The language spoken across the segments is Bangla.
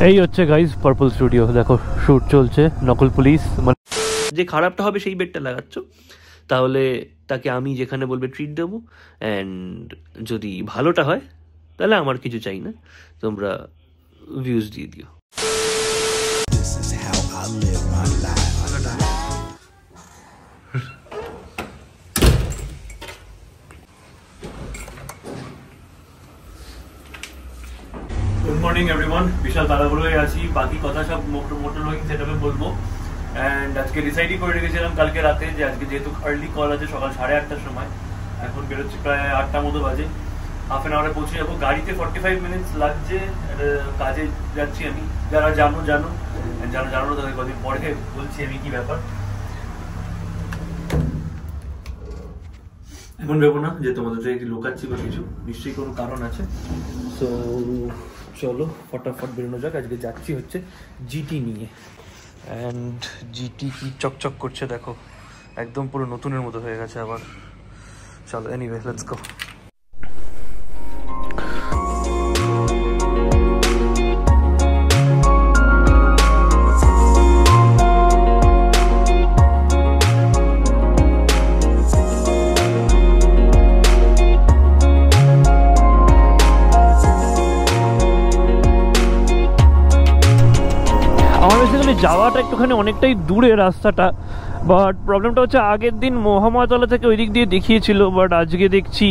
এই হচ্ছে গাইস পার্পল স্টুডিও, দেখো শুট চলছে, নকল পুলিশ। যে খারাপটা হবে সেই বেডটা লাগাচ্ছ, তাহলে তাকে আমি যেখানে বলবে ট্রিট দেবো, অ্যান্ড যদি ভালোটা হয় তাহলে আমার কিছু চাই না, তোমরা ভিউজ দিয়ে দিও। গুড মর্নিং এভরিওয়ান, বিশাল তাড়াহুড়োয় আছি, বাকি কথা সব মোটর লোয়িং সেটআপে বলবো। অ্যান্ড আজকে ডিসাইডই করে রেখেছিলাম কালকে রাতে যে আজকে যেহেতু আর্লি কল আছে সকাল 8:30টার সময়, এখন বেরোচ্ছি প্রায় 8টা মতো বাজে, হাফ অ্যান আওয়ারে পৌঁছে যাবো। গাড়িতে 45 মিনিটস লাগছে, কাজে যাচ্ছি আমি, যারা জানো জানো তাদের কদিন পরে বলছি আমি কি ব্যাপার। এখন ভেবো না যে তোমাদের থেকে লুকাচ্ছি বা কিছু, নিশ্চয়ই কোনো কারণ আছে। সো চলো ফটাফট বেরোনো যাক। আজকে যাচ্ছি হচ্ছে জিটি নিয়ে, অ্যান্ড জিটি কি চকচক করছে দেখো, একদম পুরো নতুনের মতো হয়ে গেছে আবার। চলো এনিওয়ে লেটস গো। যাওয়াটা একটুখানি অনেকটাই দূরে রাস্তাটা, বাট প্রবলেমটা হচ্ছে আগের দিন মহামায়াতলা থেকে ওই দিক দিয়ে দেখিয়েছিল, বাট আজকে দেখছি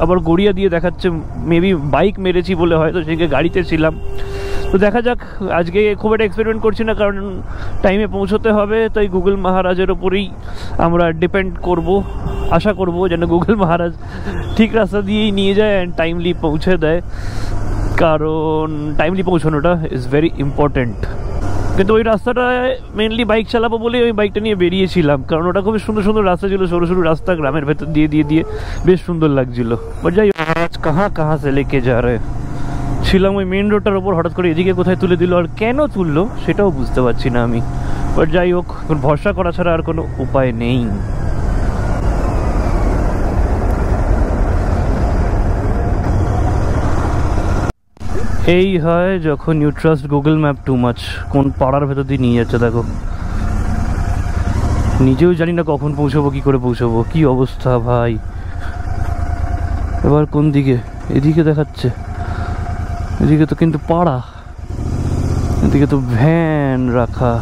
আবার গড়িয়া দিয়ে দেখাচ্ছে। মেবি বাইক মেরেছি বলে হয়তো সেদিকে গাড়িতে ছিলাম। তো দেখা যাক, আজকে খুব একটা এক্সপেরিমেন্ট করছি না, কারণ টাইমে পৌঁছতে হবে, তাই গুগল মহারাজের ওপরেই আমরা ডিপেন্ড করব। আশা করব যেন গুগল মহারাজ ঠিক রাস্তা দিয়েই নিয়ে যায় অ্যান্ড টাইমলি পৌঁছে দেয়, কারণ টাইমলি পৌঁছানোটা ইজ ভেরি ইম্পর্টেন্ট। কিন্তু ওই রাস্তাটায় মেনলি বাইক চালাবো বলে ওই বাইকটা নিয়ে বেরিয়েছিলাম, কারণ ওটা খুবই সুন্দর সুন্দর রাস্তা ছিল, সরু সরু রাস্তা গ্রামের ভেতর দিয়ে বেশ সুন্দর লাগছিল। বাট যাই হোক, কাহা সে লেকে যা রে, ছিলাম ওই মেন রোডটার ওপর, হঠাৎ করে এদিকে কোথায় তুলে দিল, আর কেন তুললো সেটাও বুঝতে পারছি না আমি। বাট যাই হোক, ভরসা করা ছাড়া আর কোনো উপায় নেই। এই হয় যখন you trust Google map too much. কোন পাড়ার ভেতর দিয়ে নিয়ে যাচ্ছে দেখো, নিজেও জানি না কখন পৌঁছবো, কি করে পৌঁছবো, কি অবস্থা ভাই। এবার কোন দিকে? এদিকে দেখাচ্ছে, এদিকে তো কিন্তু পাড়া, এদিকে তো ভ্যান রাখা।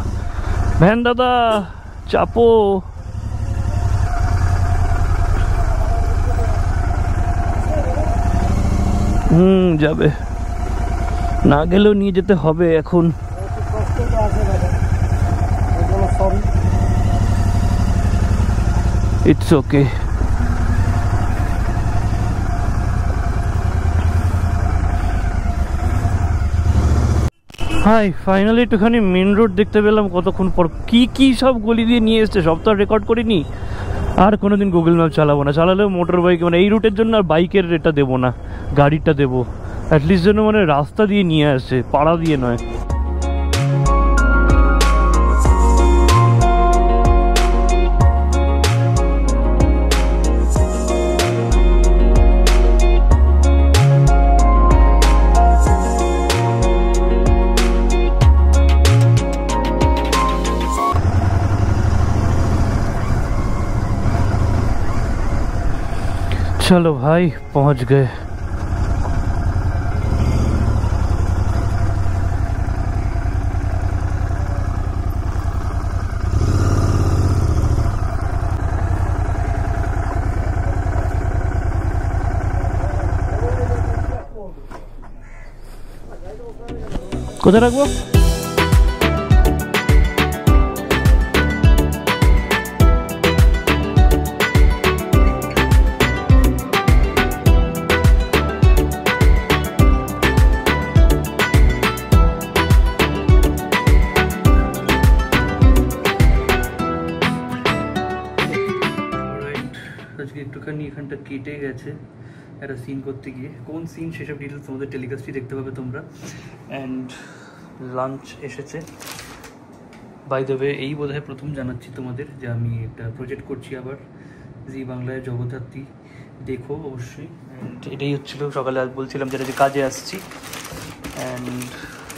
ভ্যান দাদা চাপো। যাবে, না গেলেও নিয়ে যেতে হবে এখন। It's okay. হাই, ফাইনালি একটুখানি মেন রোড দেখতে পেলাম কতক্ষণ পর। কি সব গলি দিয়ে নিয়ে এসছে, সব তো আর রেকর্ড করিনি। আর কোনোদিন গুগল ম্যাপ চালাবো না, চালালেও মোটর বাইক, মানে এই রুটের জন্য আর বাইকের এটা দেবো না, গাড়িটা দেবো অ্যাটলিস্ট যেন মানে রাস্তা দিয়ে নিয়ে আসে, পাড়া দিয়ে নয়। चलो भाई पहुंच गए। কোথায় রাখবো? আজকে একটুখানি এখানটা কেটে গেছে একটা সিন করতে গিয়ে, কোন সিন সেসব ডিটেলস তোমাদের টেলিকাস্টই দেখতে পাবে তোমরা। অ্যান্ড লাঞ্চ এসেছে, বাই দ্য ওয়ে এই বোধহয় প্রথম জানাচ্ছি তোমাদের যে আমি একটা প্রজেক্ট করছি আবার জি বাংলায়, জগদ্ধাত্রী দেখো অবশ্যই। অ্যান্ড এটাই হচ্ছিলো সকালে, আজ বলছিলাম যেটা যে কাজে আসছি, অ্যান্ড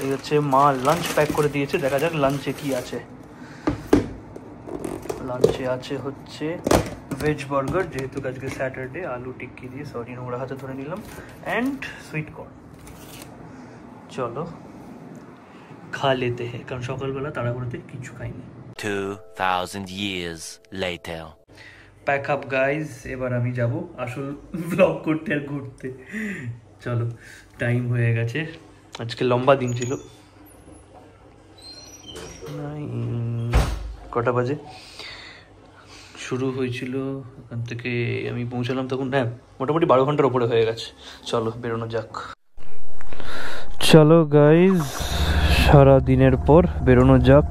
এই হচ্ছে মা লাঞ্চ প্যাক করে দিয়েছে, দেখা যাক লাঞ্চে কি আছে। লাঞ্চে আছে হচ্ছে ভেজ বার্গার, যেহেতু আজকে স্যাটারডে, আলু টিক্কি দিয়ে, সরি নোংরা হাতে ধরে নিলাম, অ্যান্ড সুইট কর্ন। চলো খা লেতে হ্যাঁ, কারণ সকালবেলা তাড়াহুড়োতে কিছু খাইনি। 2000 years later. Pack up guys, এবার আমি যাব আসল ব্লগ করতে আর ঘুরতে। চলো টাইম হয়ে গেছে, আজকে লম্বা দিন ছিল। কটা বাজে শুরু হয়েছিল, ওখান থেকে আমি পৌঁছালাম তখন, হ্যাঁ মোটামুটি 12 ঘন্টার ওপরে হয়ে গেছে। চলো বেরোনো যাক। চলো গাইজ, সারা দিনের পর বেরোনো যাক।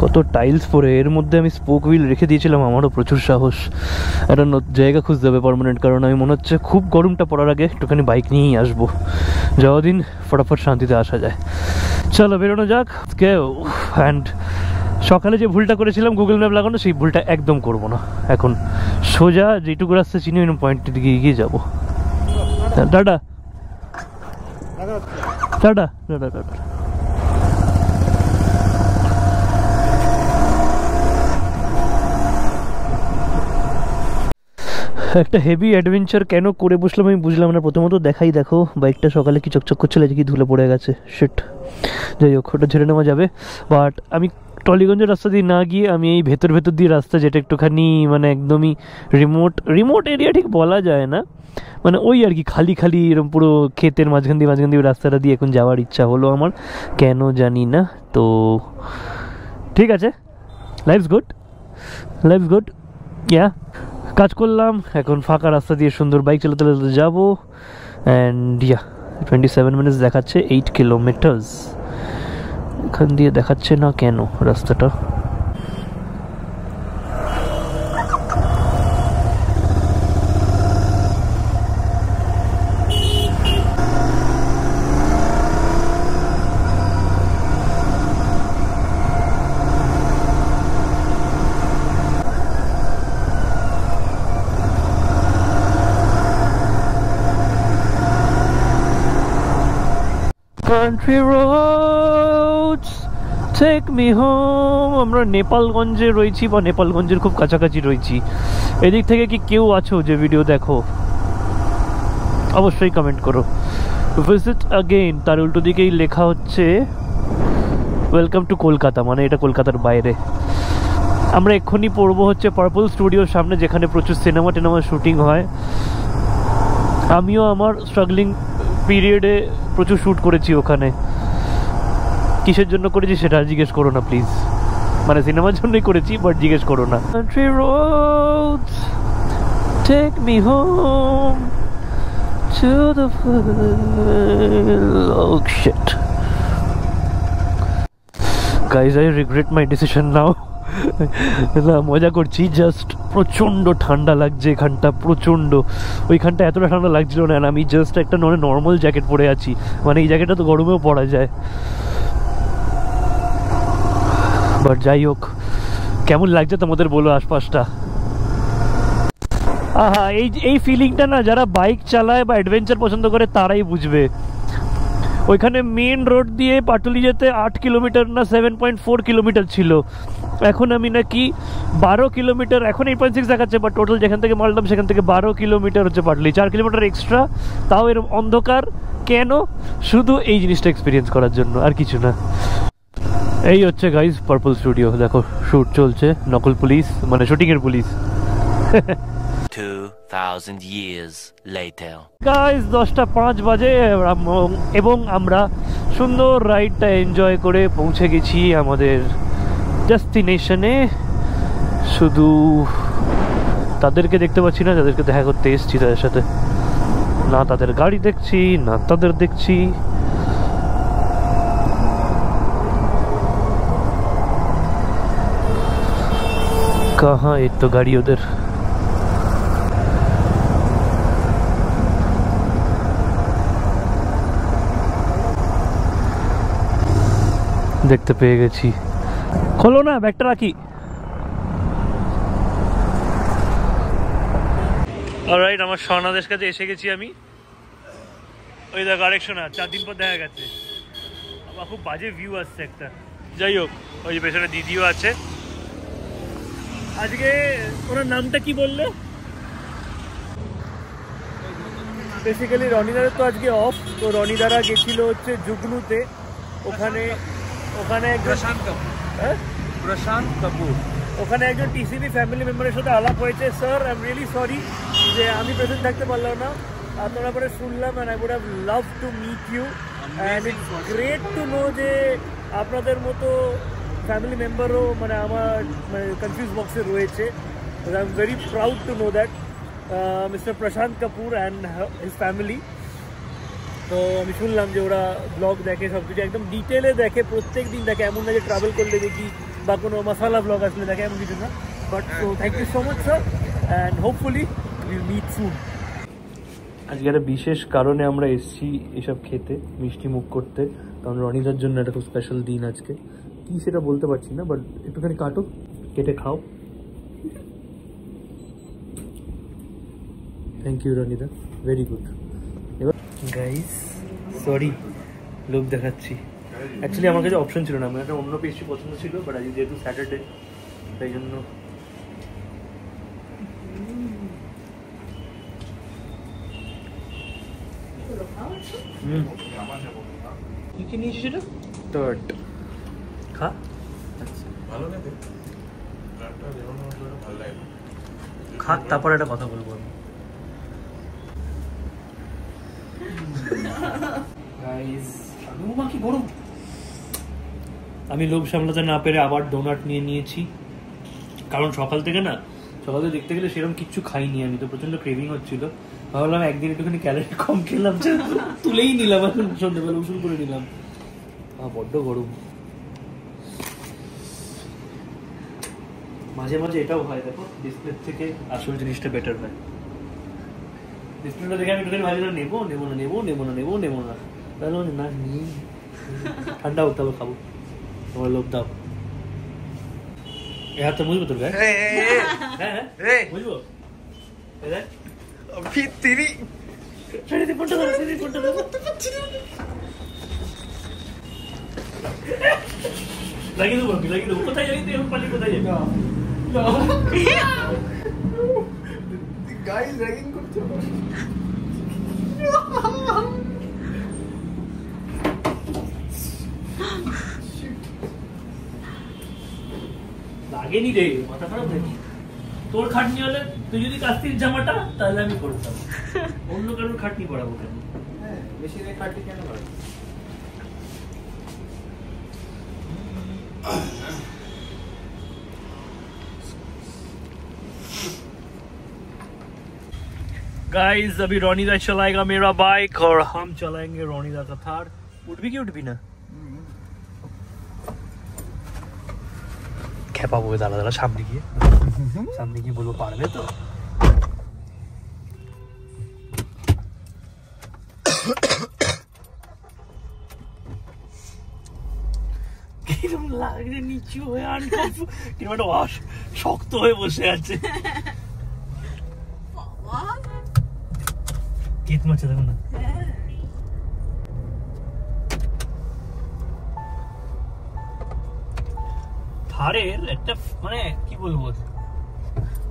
কত টাইলস পরে, এর মধ্যে আমি স্পোক হুইল রেখে দিয়েছিলাম, আমারও প্রচুর সাহস। একটা জায়গা খুঁজতে হবে পার্মানেন্ট, কারণ আমি মনে হচ্ছে খুব গরমটা পড়ার আগে একটুখানি বাইক নিয়েই আসবো, যাওয়া দিন ফটাফট শান্তিতে আসা যায়। চলো বেরোনো যাক। অ্যান্ড সকালে যে ভুলটা করেছিলাম গুগল ম্যাপ লাগানো, সেই ভুলটা একদম করবো না। এখন সোজা যেটুকু রাস্তা চিনি ওই পয়েন্টের দিকে এগিয়ে যাবো। Tata tata tata tata. একটা হেভি অ্যাডভেঞ্চার কেন করে বসলাম আমি বুঝলাম না। প্রথমত দেখাই, দেখো বাইকটা সকালে কি চকচক করছিল, কি ধুলে পড়ে গেছে, শিট। যাই হোক, ওটা ঝেড়ে নেওয়া যাবে। বাট আমি টলিগঞ্জের রাস্তা দিয়ে না গিয়ে আমি এই ভেতর দিয়ে রাস্তা, যেটা একটুখানি মানে একদমই রিমোট এরিয়া ঠিক বলা যায় না, মানে ওই আর কি, খালি এরকম পুরো ক্ষেতের মাঝখান দিয়ে রাস্তাটা দিয়ে এখন যাওয়ার ইচ্ছা হলো আমার, কেন জানি না। তো ঠিক আছে, লাইফস গুড ইয়া। কাজ করলাম, এখন ফাঁকা রাস্তা দিয়ে সুন্দর বাইক চালাতে যাবো। অ্যান্ড ইয়া 27 মিনিটস দেখাচ্ছে, 8 কিলোমিটার্স। এখান দিয়ে দেখাচ্ছে না কেন রাস্তাটা। Country roads take me home. আমরা নেপালগঞ্জে রয়েছি, বা নেপালগঞ্জের খুব কাছাকাছি রয়েছি। এদিক থেকে কি কেউ আছো যে ভিডিও দেখো, অবশ্যই কমেন্ট করো। ভিজিট অ্যাগেইন, তার উল্টো দিকেই লেখা হচ্ছে ওয়েলকাম টু কলকাতা, মানে এটা কলকাতার বাইরে। আমরা এক্ষুনি পড়বো হচ্ছে পার্পল স্টুডিওর সামনে, যেখানে প্রচুর সিনেমা শুটিং হয়। আমিও আমার স্ট্রাগলিং পিরিয়ডে প্রচুর শ্যুট করেছি ওখানে। কিসের জন্য করেছি সেটা জিজ্ঞেস করো না প্লিজ, মানে সিনেমার জন্যই করেছি, বাট জিজ্ঞেস করো না। Country roads take me home to the oh shit guys, I regret my decision now. না মজা করছি, জাস্ট প্রচণ্ড ঠান্ডা লাগছে এখানটা, প্রচণ্ড। ওইখানটা এতটা ঠান্ডা লাগছিল না, আমি জাস্ট একটা নর্মাল জ্যাকেট পরে আছি, মানে এই জ্যাকেটটা তো গরমেও পরা যায়। বাট যাই হোক, কেমন লাগছে তোমাদের বলো আশপাশটা। আহা, এই ফিলিংটা না যারা বাইক চালায় বা অ্যাডভেঞ্চার পছন্দ করে তারাই বুঝবে। ওইখানে মেন রোড দিয়ে পাটুলি যেতে 8 কিলোমিটার না 7.4 কিলোমিটার ছিল, এখন আমি নাকি 12 কিলোমিটার, এখন 8.6 দেখাচ্ছে, বাট টোটাল যেখান থেকে মারলাম সেখান থেকে 12 কিলোমিটার হচ্ছে পাটুলি, 4 কিলোমিটার এক্সট্রা, তাও এরকম অন্ধকার। কেন? শুধু এই জিনিসটা এক্সপিরিয়েন্স করার জন্য, আর কিছু না। এই হচ্ছে গাইজ পার্পল স্টুডিও, দেখো শ্যুট চলছে, নকল পুলিশ মানে শুটিংয়ের পুলিশ। 2000 years later. গাইজ 10:05 বাজে এবং আমরা সুন্দর রাইডটা এনজয় করে পৌঁছে গেছি আমাদের ডেস্টিনেশনে। শুধু তাদেরকে দেখতে পাচ্ছি না, যাদেরকে দেখা করতে এসেছি তাদের সাথে, না তাদের গাড়ি দেখছি না তাদের দেখছি। কাহা এই তো গাড়ি ওদের। দেখতে পেয়ে গেছি, খোলো না ব্যাগটা রাখি। অলরাইট, আমার স্বর্ণাদেশ কাছে এসে গেছি আমি। ওই দেখো আরেকশন 4 দিন পর দেখা গেছে। আবার খুব বাজে ভিউ আসছে একটা। যাই হোক, ওই যে পেছনে দিদিও আছে। আজকে ওনার নামটা কি বললে? বেসিক্যালি রনিদারের তো আজকে অফ, তো রনিদারা গেছিল হচ্ছে জুগনুতে। ওখানে প্রশান্ত কাপুর ওখানে একজন টিসিবি ফ্যামিলি মেম্বারের সাথে আলাপ হয়েছে। Sir, I am really sorry যে আমি প্রেজেন্ট থাকতে পারলাম না। আপনারা পরে শুনলাম and I would have love to meet you and it's great to know যে আপনাদের মতো ফ্যামিলি মেম্বারও মানে আমার কনফিউজ বক্সে রয়েছে। I am very proud to know that mister Prashant Kapoor and his family. তো আমি শুনলাম যে ওরা ব্লগ দেখে, সব কিছু একদম ডিটেলে দেখে, প্রত্যেক দিন দেখে। এমন না যে ট্রাভেল করলে দেখি বা কোনো মশালা ব্লগ আসলে দেখে, এমন কিছু না। But so thank you so much sir and hopefully will meet soon. আজকে একটা বিশেষ কারণে আমরা এসেছি এসব খেতে, মিষ্টি মুখ করতে, কারণ রনিদার জন্য একটা খুব স্পেশাল দিন আজকে। কি সেটা বলতে পারছি না, বাট একটুখানি কাটো, কেটে খাও। থ্যাংক ইউ রনিদা, ভেরি গুড। এবার গাইস সরি লোক দেখাচ্ছি, অ্যাকচুয়ালি আমার কাছে অপশন ছিল না, আমার একটা অন্য পেস্ট্রি পছন্দ ছিল, বাট আজ যেহেতু স্যাটারডে তাই জন্য কি নিয়েছি সেটা টার্ট খা। ভালো লাগে, খাক তারপর একটা কথা বলবো আমি। কি গরম, আমি লোভ সামলাতে না পেরে আবার ডোনাট নিয়ে নিয়েছি, কারণ সকাল থেকে দেখতে গেলে সেরকম কিচ্ছু খাইনি আমি, তো প্রচন্ড ক্রেভিং হচ্ছিল। ভাবলাম একদিন একটুখানি ক্যালোরি কম খেলাম, তুলেই নিলাম, এখন সন্ধ্যেবেলা উসুল করে নিলাম। বড্ড গরম। মাঝে মাঝে এটাও হয়, দেখো ডিসপ্লে থেকে আসল জিনিসটা বেটার হয়। ডিসপ্লেটা দেখে আমি একটুখানি ভাবছিলাম নেবো না, তাহলে না নিই, ঠান্ডা হোক তবে খাবো। তোমার লোভ দাও, এ হাতটা বুঝবো তোর গায়ে? হ্যাঁ বুঝবো। লাগিয়ে দেবো, কোথায় যাবি তুই? পালি কোথায় যাবি? গাইস র্যাগিং করছো। লাগেনি রে, মাথা খারাপ নাকি? তোর খাটনি হলে তুই যদি কাস্তির জামাটা, তাহলে আমি করতাম, অন্য কারোর খাটনি পড়াবো কেন? হ্যাঁ, মেশিনে খাটনি কেন করে? गाइस अभी रोनिदा चलाएगा मेरा बाइक और हम चलाएंगे रोनिदा का थार। उठबी की उठबी ना? खेपा बोले दादा सामने गए बोलो पारबे तो। কিরম লাগে নিচু হয়ে আনকমফোর্ট, কিরম একটা শক্ত হয়ে বসে আছে। কেত মারছে দেখো না। থারের একটা মানে কি বলবো,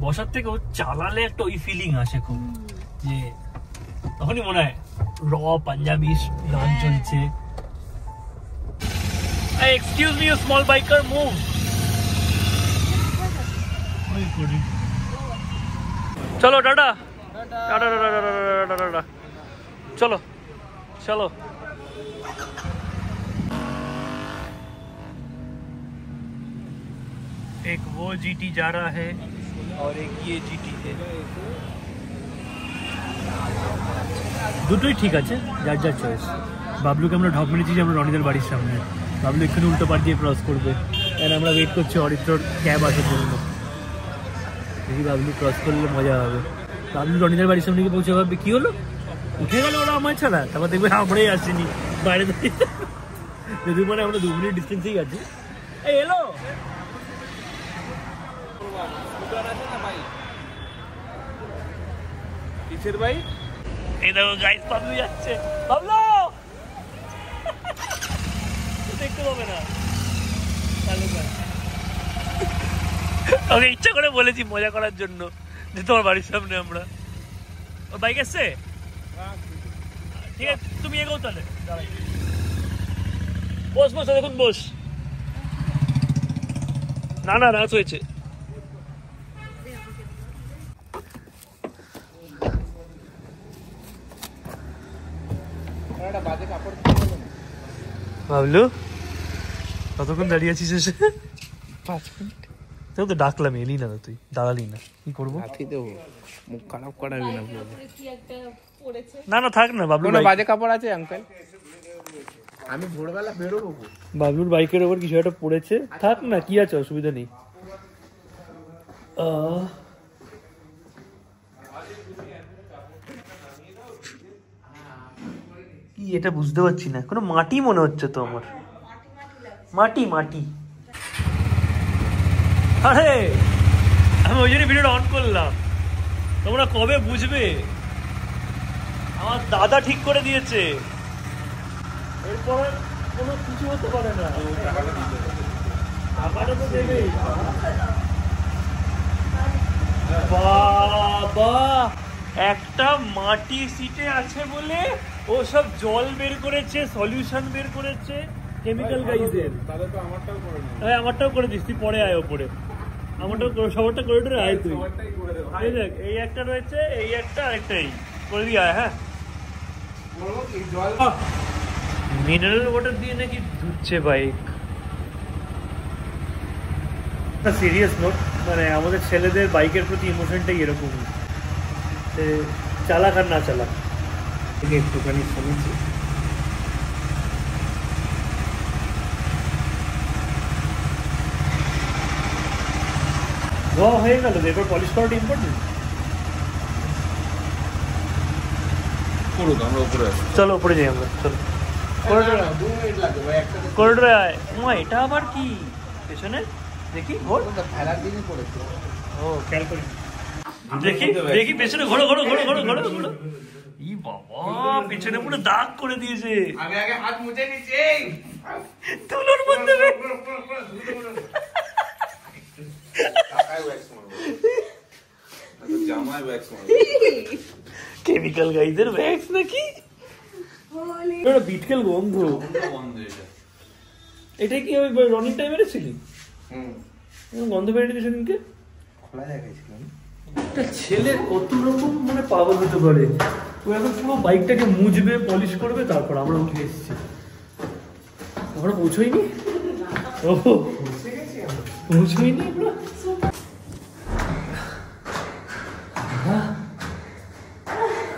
বসার থেকে চালালে একটা ওই ফিলিং আসে খুব, যে তখনই মনে হয় র পাঞ্জাবি গান চলছে। Excuse me you small biker, move. চলো টাটা টাটা টাটা টাটা, चलो चलो। एक वो जीटी जा रहा है और एक ये जीटी है, দুটোই ঠিক আছে, যার যার চয়েস। বাবলুকে আমরা ঢপ মেরেছি যে আমরা রনিদার বাড়ির সামনে, বাবলু এখানে উল্টো পার দিয়ে ক্রস করবে, আর আমরা ওয়েট করছি অরিত্রর ক্যাব আসার জন্য। দেখি বাবলু ক্রস করলে মজা হবে। বাবলু রনিদার বাড়ির সামনে গিয়ে পৌঁছে ভাববে কি হলো, উঠে গেল ওরা আমার ছাড়া, তারপর দেখবে আমরাই আসিনি বাইরে থেকে, যদি মানে আমরা 2 মিনিট ডিস্টেন্সেই আছি। এই এলো কিসের ভাই? এই দেখো গাইস, বাবলু যাচ্ছে। বাবলু দেখতে পাবে না, ওকে ইচ্ছা করে বলেছি মজা করার জন্য যে তোমার বাড়ির সামনে আমরা। ওর বাইক এসছে, ঠিক আছে তুমি এগোও তাহলে। বস বস, দেখুন বস। না না রাত হয়েছে। বাবলু কতক্ষণ দাঁড়িয়ে আছিস এসে? 5 মিনিট। তোকে তো ডাকলাম, এলি না, তুই দাঁড়ালি না, কি করবো? মুখ খারাপ করাবি না। না না থাক না, বাবলু বাজে কাপড় আছে আঙ্কেল? আমি ভোরবেলা বেরোবো। বাবলুর বাইকের ওপর কিছু একটা পড়েছে, থাক না, কি আছে, অসুবিধা নেই। কি এটা বুঝতে পারছি না, কোনো মাটি মনে হচ্ছে তো আমার, মাটি মাটি। আরে আমি ওই জন্য ভিডিওটা অন করলাম, তোমরা কবে বুঝবে? আমার দাদা ঠিক করে দিয়েছে, এরপর কোনো কিছু হতে পারে না। বাবা একটা মাটি সিটে আছে বলে ও সব জল বের করেছে, সলিউশন বের করেছে কেমিক্যাল গাইজের। আমারটাও করে দিস, তুই পরে আয় ওপরে, আমারটাও সবারটা করে আয় তুই। দেখ এই একটা রয়েছে, এই একটা, আরেকটাই করে দিয়ে আয়। হ্যাঁ মিনারেল ওয়াটার দিয়ে নাকি ধুচ্ছে বাইক। সিরিয়াস নোট, মানে আমাদের ছেলেদের বাইকের প্রতি ইমোশনটাই এরকম, চালাক আর না চালাক। একটুখানি শুনেছি। ধোয়া হয়ে গেল, এরপর পলিশ করাটা ইম্পর্টেন্ট। আমরা উপরে আসি। চলো উপরে যাই আমরা, চলো করিডোরে আয়। এটা আবার কি পেছনে দেখি, ও খেয়াল করি, দেখি দেখি পেছনে ঘোরো ঘোরো ঘোরো ঘোরো ঘোরো ঘোরো। ই বাবা পেছনে পুরো দাগ করে দিয়েছে। আমি আগে হাত মুছে নিচ্ছি। তুলোর মধ্যে কেমিক্যাল গাইজের ভ্যাক্স নাকি? বিটকেল গন্ধ। এটা কি ওই রনিং টাইম মেরেছিলি? গন্ধ বেরিয়ে সেদিনকে। একটা ছেলে কত রকম মানে পাগল হতে পারে। ও এখন পুরো বাইকটাকে মুছবে, পলিশ করবে, তারপর আমরা উঠে এসেছি। আমরা পৌঁছইনি, ও পৌঁছইনি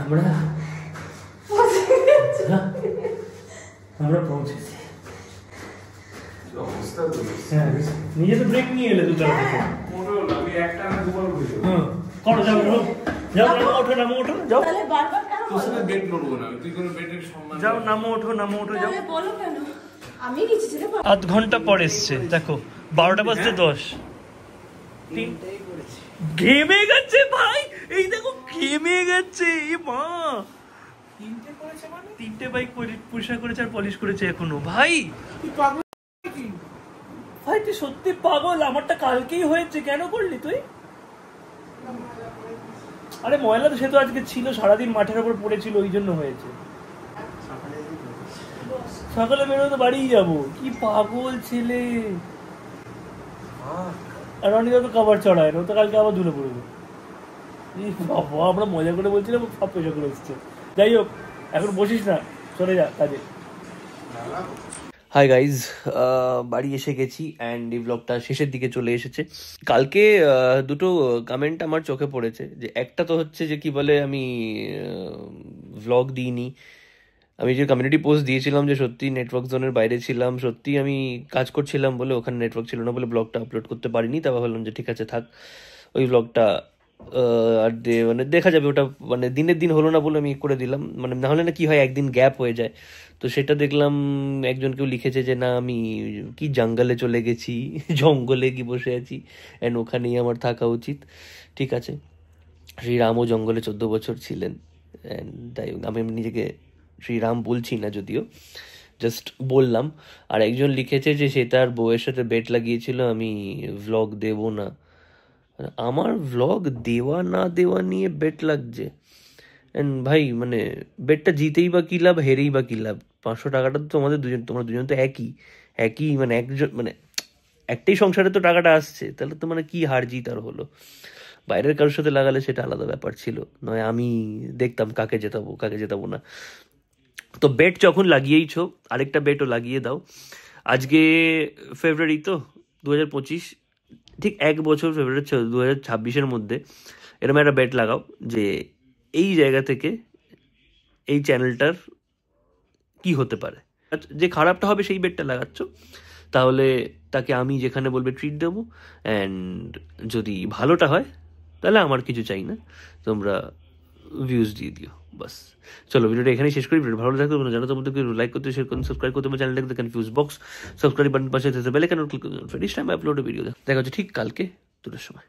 আমরা, আমরা পৌঁছেছি। হ্যাঁ নিজে তো ব্রেক নিয়ে এলে দুটো থেকে। করো যাও যাও, ওঠো নামো, ওঠো যাও, যাও নামো, ওঠো নামো, ওঠো যাও। আধ ঘন্টা পর এসছে, দেখো 12টা বাজতে 10। ঘেমে গেছে ভাই, এই দেখো ঘেমে গেছে। মা 3টে বাইক পরিষ্কার করেছে আর পলিশ করেছে এখনো। ভাই ভাই তুই সত্যি পাগল, আমারটা কালকেই হয়েছে, কেন করলি তুই? আরে ময়লা তো সে তো আজকে ছিল, সারাদিন মাঠের উপর পড়েছিল, ওই জন্য হয়েছে। সকালে বেরোয় তো বাড়িই যাবো। কি পাগল ছেলে। আর অনেকে তো কভার চড়ায় না, ও তো কালকে আবার ধুলে পড়বে। বাবা আমরা মজা করে বলছিলাম, সব পয়সা করে এসছে। যাই হোক এখন বসিস না, চলে যা কাজে। হাই গাইজ, বাড়ি এসে গেছি অ্যান্ড এই ব্লগটা শেষের দিকে চলে এসেছে। কালকে দুটো কমেন্ট আমার চোখে পড়েছে, যে একটা তো হচ্ছে যে কি বলে আমি ভ্লগ দিইনি। আমি যে কমিউনিটি পোস্ট দিয়েছিলাম যে সত্যি নেটওয়ার্ক জোনের বাইরে ছিলাম, সত্যি আমি কাজ করছিলাম বলে ওখানে নেটওয়ার্ক ছিল না বলে ব্লগটা আপলোড করতে পারিনি। তারপর ভাবলাম যে ঠিক আছে থাক, ওই ব্লগটা আর মানে দেখা যাবে, ওটা মানে দিনের দিন হলো না বলে আমি করে দিলাম। মানে নাহলে না কি হয়, একদিন গ্যাপ হয়ে যায়। তো সেটা দেখলাম একজন কেউ লিখেছে যে না আমি কি জঙ্গলে চলে গেছি, জঙ্গলে কি বসে আছি, অ্যান্ড ওখানেই আমার থাকা উচিত। ঠিক আছে, শ্রীরামও জঙ্গলে 14 বছর ছিলেন, অ্যান্ড আমি নিজেকে শ্রীরাম বলছি না, যদিও জাস্ট বললাম। আর একজন লিখেছে যে সে তার বউয়ের সাথে বেট লাগিয়েছিল আমি ভ্লগ দেব না। আমার ভ্লগ দেওয়া না দেওয়া নিয়ে বেট লাগছে। অ্যান্ড ভাই মানে বেটটা জিতেই বা কী লাভ, হেরেই বা কী লাভ? 500 টাকাটা তো তোমরা দুজন তো একই মানে একজন মানে একটাই সংসারে তো টাকাটা আসছে, তাহলে তো মানে কি হার জিত আর হলো? বাইরের কারোর সাথে লাগালে সেটা আলাদা ব্যাপার ছিল, নয় আমি দেখতাম কাকে জেতাবো না। তো বেট যখন লাগিয়েইছো, আরেকটা বেটও লাগিয়ে দাও। আজকে ফেব্রুয়ারি তো 2025, ঠিক 1 বছর ফেব্রুয়ারি 2026-এর মধ্যে এরকম একটা বেট লাগাও যে এই জায়গা থেকে এই চ্যানেলটার কি হতে পারে। যে খারাপটা হবে সেই বেটটা লাগাচ্ছ, তাহলে তাকে আমি যেখানে বলবে ট্রিট দেবো। অ্যান্ড যদি ভালোটা হয় তাহলে আমার কিছু চাই না, তোমরা ভিউজ দিয়ে দিও বাস। চলো ভিডিওটা এখানেই শেষ করি। ভিডিও ভালো লাগবে তোমরা জানো, তোমাদের লাইক করতে, শেয়ার করতে, সাবস্ক্রাইব করতে, আমার চ্যানেলটাকে কনফিউজ বক্স সাবস্ক্রাইব বাটন পাশে বেল আইকন ক্লিক করতে, ফ্রেশ টাইম আপলোড ভিডিও দেখা হচ্ছে ঠিক কালকে 2টার সময়।